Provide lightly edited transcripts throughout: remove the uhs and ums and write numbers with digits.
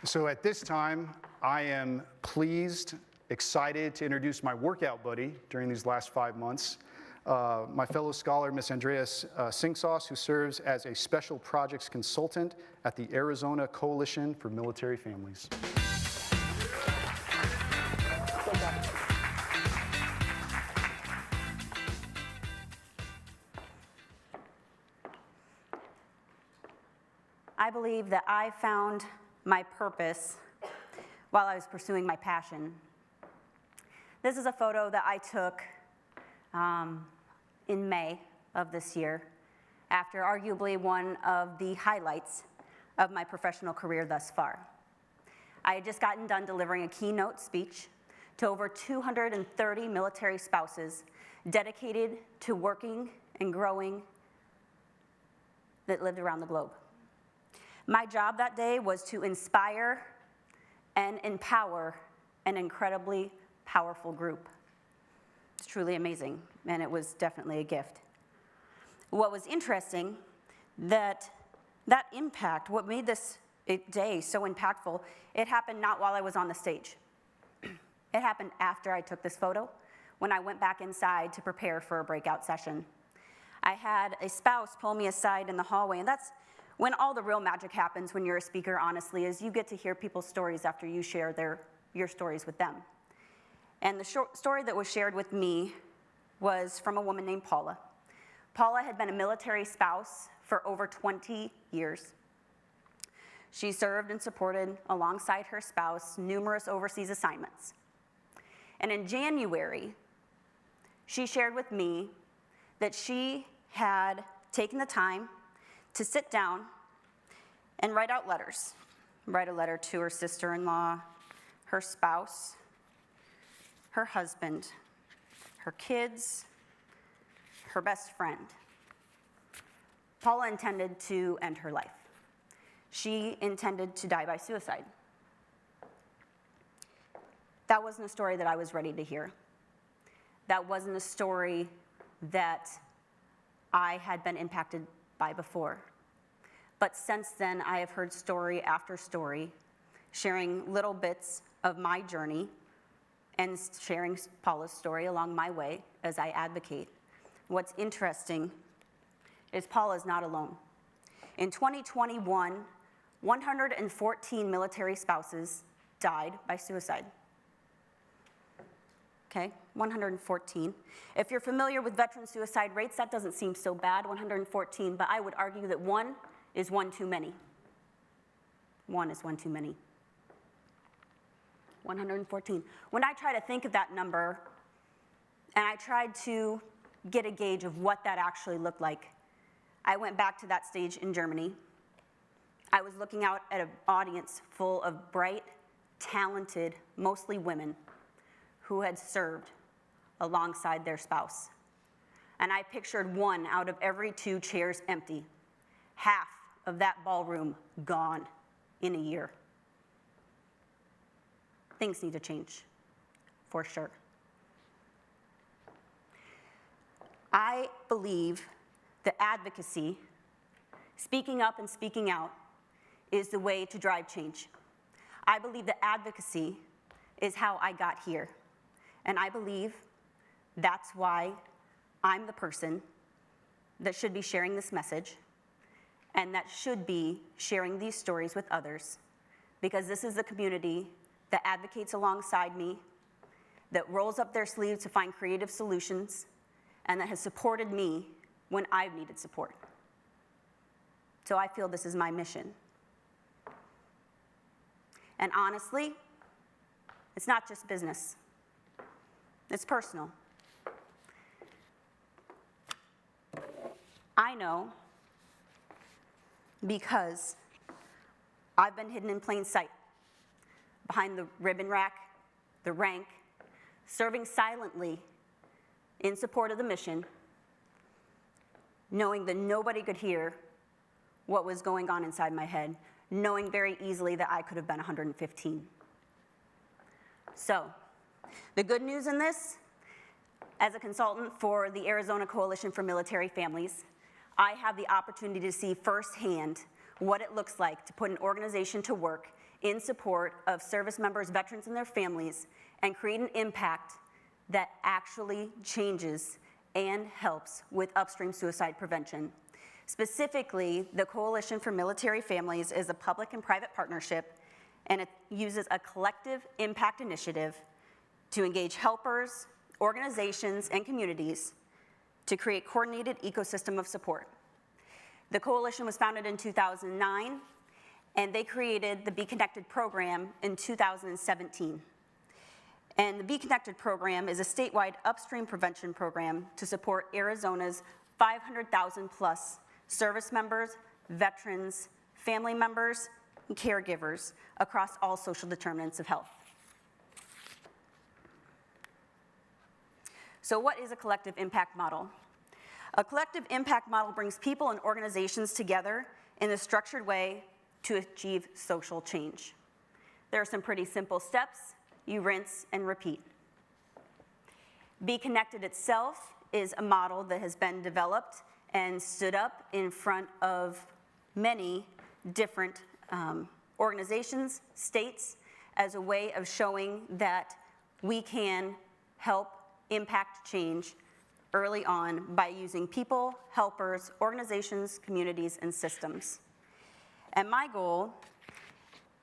So at this time, I am pleased, excited to introduce my workout buddy during these last 5 months, my fellow scholar, Miss Andreas Singsauce, who serves as a special projects consultant at the Arizona Coalition for Military Families. I believe that I found my purpose while I was pursuing my passion. This is a photo that I took in May of this year, after arguably one of the highlights of my professional career thus far. I had just gotten done delivering a keynote speech to over 230 military spouses dedicated to working and growing that lived around the globe. My job that day was to inspire and empower an incredibly powerful group. It's truly amazing, and it was definitely a gift. What was interesting, that impact, what made this day so impactful, it happened not while I was on the stage. It happened after I took this photo, when I went back inside to prepare for a breakout session. I had a spouse pull me aside in the hallway, and that's when all the real magic happens when you're a speaker, honestly, is you get to hear people's stories after you share your stories with them. And the short story that was shared with me was from a woman named Paula. Paula had been a military spouse for over 20 years. She served and supported, alongside her spouse, numerous overseas assignments. And in January, she shared with me that she had taken the time to sit down and write out letters. Write a letter to her sister-in-law, her spouse, her husband, her kids, her best friend. Paula intended to end her life. She intended to die by suicide. That wasn't a story that I was ready to hear. That wasn't a story that I had been impacted by before. But since then, I have heard story after story, sharing little bits of my journey and sharing Paula's story along my way as I advocate. What's interesting is Paula's not alone. In 2021, 114 military spouses died by suicide. Okay, 114. If you're familiar with veteran suicide rates, that doesn't seem so bad, 114, but I would argue that one is one too many. One is one too many. 114. When I try to think of that number, and I tried to get a gauge of what that actually looked like, I went back to that stage in Germany. I was looking out at an audience full of bright, talented, mostly women, who had served alongside their spouse. And I pictured one out of every 2 chairs empty, half of that ballroom gone in a year. Things need to change, for sure. I believe that advocacy, speaking up and speaking out, is the way to drive change. I believe that advocacy is how I got here. And I believe that's why I'm the person that should be sharing this message and that should be sharing these stories with others, because this is the community that advocates alongside me, that rolls up their sleeves to find creative solutions, and that has supported me when I've needed support. So I feel this is my mission. And honestly, it's not just business. It's personal. I know because I've been hidden in plain sight, behind the ribbon rack, the rank, serving silently in support of the mission, knowing that nobody could hear what was going on inside my head, knowing very easily that I could have been 115. So, the good news in this, as a consultant for the Arizona Coalition for Military Families, I have the opportunity to see firsthand what it looks like to put an organization to work in support of service members, veterans, and their families, and create an impact that actually changes and helps with upstream suicide prevention. Specifically, the Coalition for Military Families is a public and private partnership, and it uses a collective impact initiative to engage helpers, organizations, and communities to create coordinated ecosystem of support. The coalition was founded in 2009, and they created the Be Connected program in 2017. And the Be Connected program is a statewide upstream prevention program to support Arizona's 500,000 plus service members, veterans, family members, and caregivers across all social determinants of health. So what is a collective impact model? A collective impact model brings people and organizations together in a structured way to achieve social change. There are some pretty simple steps. You rinse and repeat. Be Connected itself is a model that has been developed and stood up in front of many different organizations, states, as a way of showing that we can help impact change early on by using people, helpers, organizations, communities, and systems. And my goal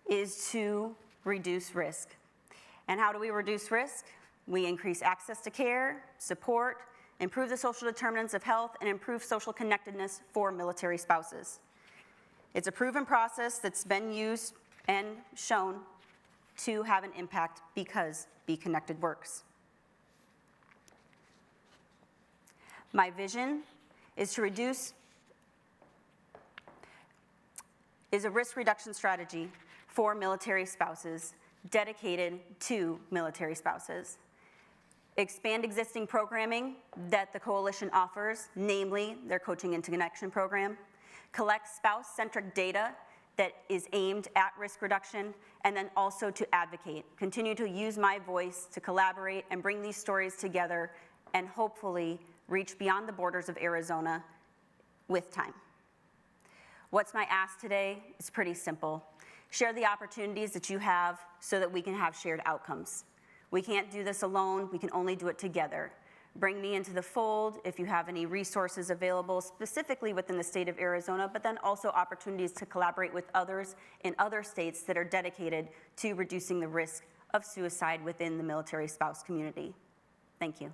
is to reduce risk. And how do we reduce risk? We increase access to care, support, improve the social determinants of health, and improve social connectedness for military spouses. It's a proven process that's been used and shown to have an impact because Be Connected works. My vision is to is a risk reduction strategy for military spouses dedicated to military spouses. Expand existing programming that the coalition offers, namely their Coaching into Connection program. Collect spouse-centric data that is aimed at risk reduction, and then also to advocate. Continue to use my voice to collaborate and bring these stories together and hopefully reach beyond the borders of Arizona with time. What's my ask today? It's pretty simple. Share the opportunities that you have so that we can have shared outcomes. We can't do this alone, we can only do it together. Bring me into the fold if you have any resources available, specifically within the state of Arizona, but then also opportunities to collaborate with others in other states that are dedicated to reducing the risk of suicide within the military spouse community. Thank you.